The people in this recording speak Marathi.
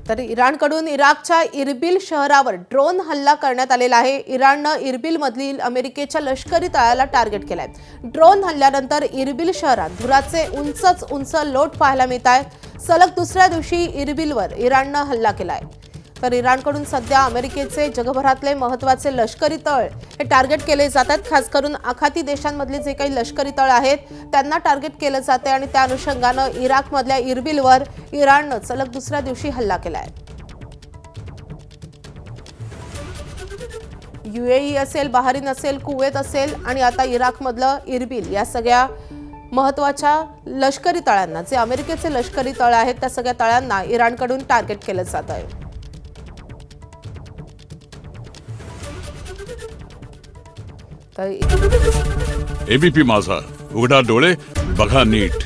तर इराणकडून इराकच्या इरबिल शहरावर ड्रोन हल्ला करण्यात आलेला आहे। इराणनं इरबिलमधील अमेरिकेच्या लष्करी तळाला टार्गेट केलाय। ड्रोन हल्ल्यानंतर इरबिल शहरात धुराचे उंच लोट पाहायला मिळत आहेत। सलग दुसऱ्या दिवशी इरबिलवर इराणनं हल्ला केलाय। तर इराणकडून सध्या अमेरिकेचे जगभरातले महत्त्वाचे लष्करी तळ हे टार्गेट केले जातात। खास करून आखाती देशांमधले जे काही लष्करी तळ आहेत त्यांना टार्गेट केलं जाते आणि त्या अनुषंगानं इराकमधल्या इरबिलवर इराणनं सलग दुसऱ्या दिवशी हल्ला केलाय। UAE असेल, बहारीन असेल, कुवेत असेल आणि आता इराकमधलं इरबिल या सगळ्या महत्त्वाच्या लष्करी तळांना, जे अमेरिकेचे लष्करी तळ आहेत त्या सगळ्या तळांना इराणकडून टार्गेट केलं जात आहे। एबीपी माझा, उघडा डोळे बघा नीट।